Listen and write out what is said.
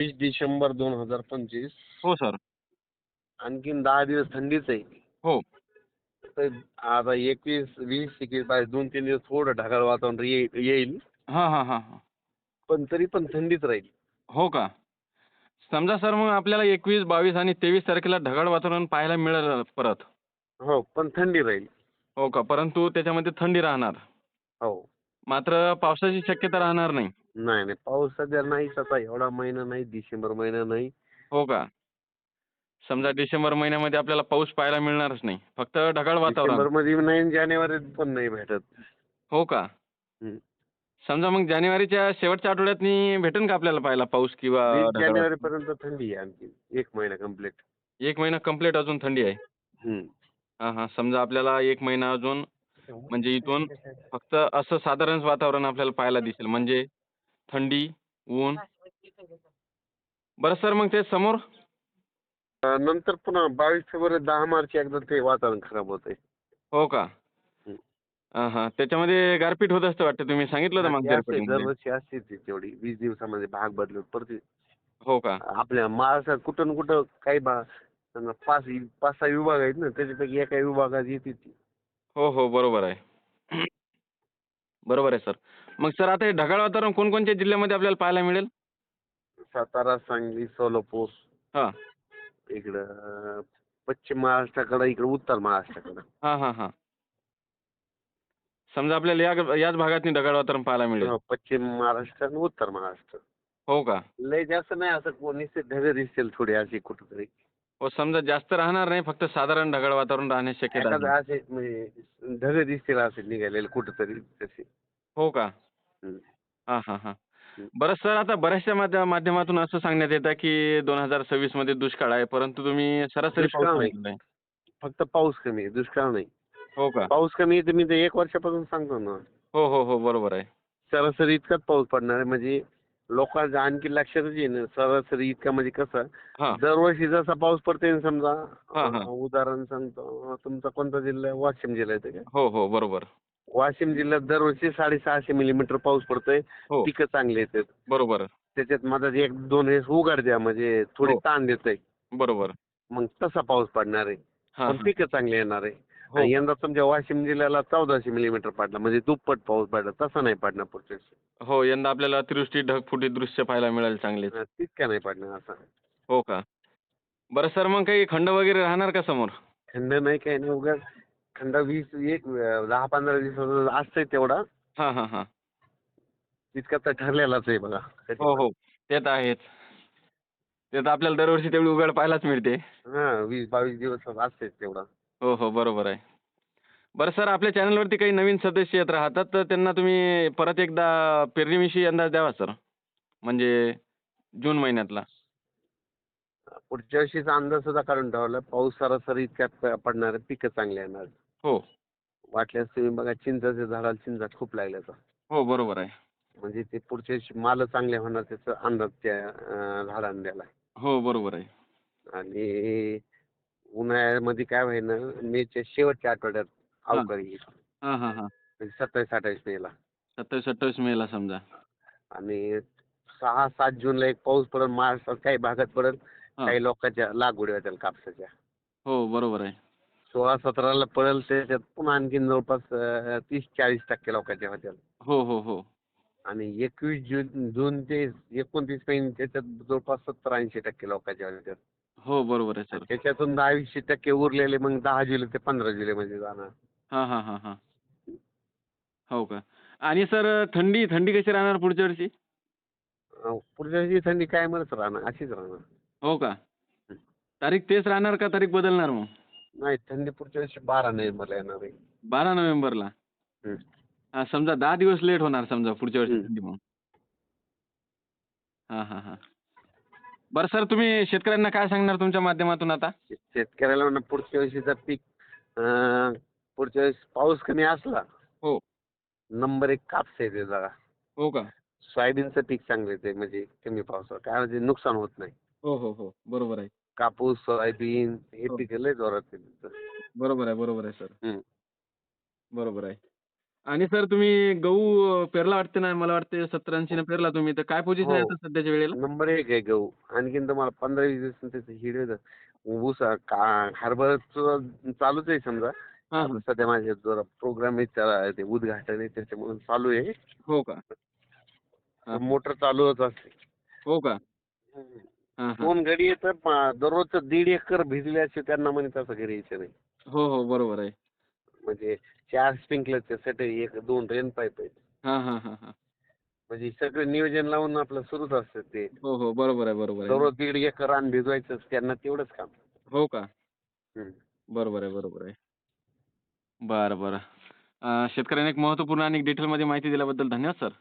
20 डिसेंबर 2025. हो सर. आणखीन 10 दिवस थंडीच आहे. हो. तर आता 21, 20, 21, 22 2-3 दिवस थोडं ढगाळ वातावरण येईल. हां, हां, हां, हां. पण तरी पण थंडीच राहील. हो का? समजा सर मग आपल्याला 21, 22 आणि 23 तारखेला ढगाळ वातावरण पाहायला मिळेल परत. हो, पण थंडी राहील. हो का? परंतु त्याच्यामध्ये थंडी राहणार. हो. मात्र पावसाची शक्यता राहणार नाही. नाही, नाही. पाऊस सध्या नाहीच आता. एवढा महिना नाही, डिसेंबर महिना नाही. हो का? समजा डिसेंबर महिन्यामध्ये आपल्याला पाऊस पाहायला मिळणारच नाही. फक्त ढगाळ वातावरण. डिसेंबरमध्ये नाही आणि जानेवारीत पण नाही भेटत. हो का? हं. समजा मग जानेवारीच्या शेवटच्या आठवड्यातनी भेटेल का आपल्याला पाहायला पाऊस किंवा 20 ढगाळ वातावरण? जानेवारीपर्यंत थंडी आहे आणखी. 1 महिना कंप्लीट. 1 महिना कंप्लीट अजून थंडी आहे. हं. हां, हां. समजा आपल्याला 1 महिना अजून म्हणजे इथून फक्त असं साधारणच वातावरण आपल्याला पाहायला दिसेल. म्हणजे थंडी, ऊन. बरं सर मग ते समोर? नंतर पुन्हा 22 फेब्रुवारी 10 मार्च एकदा ते वातावरण खराब होतंय. हो का? हं. हां, हां. त्याच्यामध्ये गारपीट होत असते वाटतं. तुम्ही सांगितलं होतं हां, ते मागच्या असते रिपोर्टिंगमध्ये. दरवर्षी असते ती तेवढी 20 दिवसामध्ये भाग बदलून परत हो का? आपल्या महाराष्ट्रात कुठं ना कुठं काही भाग समजा 5-6 विभाग आहेत ना, त्याच्यापैकी एका विभागात येते ती. हो, हो. बरोबर आहे. बरोबर आहे सर. मग सर आता हे ढगाळ वातावरण कोणकोणत्या जिल्ह्यामध्ये आपल्याला पाहायला मिळेल? सातारा, सांगली, सोलापूर हां. इकडं पश्चिम महाराष्ट्राकडं, इकडं उत्तर महाराष्ट्राकडं. हां, हां, हां. समजा आपल्याला याच भागातनी ढगाळ वातावरण पाहायला मिळेल. पश्चिम महाराष्ट्र आणि उत्तर महाराष्ट्र. हो का? लय जास्त नाही असं कोणीच ढग दिसतील थोडी अशी कुठेतरी. हो समजा जास्त राहणार नाही. फक्त साधारण ढगाळ वातावरण राहण्याची शक्यता एखादं आहे. असे म्हणजे ढग दिसतील असे निघालेले कुठेतरी तसे. हो का? हं, हां, हां, हां. हं. बरं सर आता बऱ्याचशा माध्यमातून असं सांगण्यात येतं की 2026 मध्ये दुष्काळ आहे. परंतु तुम्ही सरासरी पाऊस दुष्काळ नाही. सांगितलेला आहे. फक्त पाऊस कमी आहे, दुष्काळ नाही. हो का? पाऊस कमी आहे तर मी ते 1 वर्षापासून सांगतो ना. हो, हो, हो. बरोबर आहे. सरासरी इतकाच पाऊस पडणार आहे म्हणजे लोकांच्या आणखी लक्षातच येईन सरासरी इतका म्हणजे कसं हां. दरवर्षी जसा पाऊस पडतोय ना समजा हां, हां. उदाहरण सांगतो तुमचा कोणता जिल्हा आहे? वाशिम जिल्हा येते का? हो, हो. बरोबर. वाशिम जिल्ह्यात दरवर्षी 650 मिलीमीटर पाऊस पडतोय. हो. पिकं चांगली येतात. बरोबर. त्याच्यात मधात 1-2 वेळेस उघड द्या म्हणजे थोडी हो. ताण देतंय. बरोबर. मग तसा पाऊस पडणार आहे. हां, पण हां. पिकं चांगली येणार आहे. हो आणि का? यंदा तुमच्या वाशिम जिल्ह्याला 1400 मिलीमीटर पडला म्हणजे दुप्पट पाऊस पडला. तसा नाही पडणार पुढच्या वर्षी. हो, यंदा आपल्याला अतिवृष्टी, ढगफुटी दृश्य पाहायला मिळेल चांगलेच. तितका नाही पडणार असा. हो का? बरं सर मग काही खंड वगैरे राहणार का समोर? थंड नाही काही नाही उगाच थंड 10-15 दिवसाचा असतंय तेवढा. हां, हां, हां. तितका तर ठरलेलाच आहे बघा कधी हो, पण. हो. ते तर आहेच. ते तर आपल्याला दरवर्षी तेवढी उघड पाहायलाच मिळते. हां, 20-22 दिवस असतेच तेवढा. हो, हो. बरोबर आहे. बरं सर आपल्या चॅनलवरती काही नवीन सदस्य येत राहतात, तर त्यांना तुम्ही परत एकदा पेरणीविषयी अंदाज द्यावा सर. म्हणजे जून महिन्यातला. पुढच्या वर्षीचा अंदाज सुद्धा काढून ठेवला. पाऊस सरासरी इतक्यात पडणार आहे, पिकं चांगली येणार. हो. वाटल्यास तुम्ही बघा चिंचेच्या झाडाला चिंचा खूप लागल्यात. हो, बरोबर आहे. म्हणजे ते पुढच्या वर्षी माल चांगले होणार त्याचा अंदाज त्या झाडाने दिलाय. हो, बरोबर आहे. आणि उन्हाळ्यामध्ये काय होईना मेच्या शेवटच्या आठवड्यात हां. अवकाळी येईल. हां, हां, हां. म्हणजे 27-28 मेला. 27-28 मेला समजा. आणि 6-7 जूनला एक पाऊस पडेल महाराष्ट्रात काही भागात पडेल. हां. काही लोकांच्या लागवडी होतील कापसाच्या. हो, बरोबर आहे. 16-17ला पडेल त्याच्यात पुन्हा आणखीन जवळपास 30-40% लोकांच्या होतील. हो, हो, हो. आणि 21 जून ते 29 पर्यंत त्याच्यात जवळपास 70-80% लोकांच्या होतील. हो, बरोबर आहे आणि सर. त्याच्यातून 10-20% उरलेले मग 10 जुलै ते 15 जुलैमध्ये जाणार. हां, हां, हां, हां. हो का? आणि सर थंडी थंडी कशी राहणार पुढच्या वर्षी? पुढच्या वर्षी थंडी कायमच राहणार, अशीच राहणार. हो का? हं. तारीख तेच राहणार का तारीख बदलणार मग? नाही थंडी पुढच्या वर्षी 12 नोव्हेंबरला येणार आहे. 12 नोव्हेंबरला. हं. समजा 10 दिवस लेट होणार समजा पुढच्या वर्षी हं. थंडी मग. हां, हां, हां. बरं सर तुम्ही शेतकऱ्यांना काय सांगणार तुमच्या माध्यमातून आता? शेतकऱ्याला म्हणा पुढच्या वर्षीचं पीक पुढच्या वेळेस पाऊस कमी असला हो. नंबर 1 कापूस आहे जरा. हो का? सोयाबीनचं पीक चांगलं येते म्हणजे कमी पावसावर. काय म्हणजे नुकसान होत नाही. हो, हो, हो. बरोबर आहे. कापूस, सोयाबीन हे हो. पिकं लय जोरात येतात. बरोबर आहे, बरोबर आहे सर. हं. बरोबर आहे. आणि सर तुम्ही गहू पेरला वाटते ना? मला वाटते 70-80 न पेरला तुम्ही. तर काय पोझिशन आहे हो. आता सध्याच्या वेळेला? नंबर 1 आहे गहू. आणखीन तुम्हाला 15-20 दिवसांनी त्याचं हिरवे ऊस हरभराचं चालूच आहे समजा. हां, आता हां. सध्या माझ्या जरा प्रोग्राम आहे ते उद्घाटन आहे त्याच्यामुळे चालू आहे. हो का? हां, हां. मोटर चालूच असते. हो का? हम्म. हां, हां. 2 गडी तर दररोजचं 1.5 एकर भिजल्याशिवाय त्यांना म्हणे तसं घरी यायचं नाही. हो, हो. बरोबर आहे. म्हणजे 4 स्प्रिंकलरचे सेट आहे, 2 रेन पाईप आहेत. हां, हां, हां, हां. म्हणजे सगळं नियोजन लावून आपलं सुरूच असतं ते. हो, हो. बरोबर आहे, बरोबर आहे. दररोज 1.5 एकर रान भिजवायचं त्यांना तेवढंच काम. हो का? हं. बरोबर आहे, बरोबर आहे. बरं, बरं. शेतकऱ्यांना एक महत्त्वपूर्ण आणि डिटेलमध्ये माहिती दिल्याबद्दल धन्यवाद सर.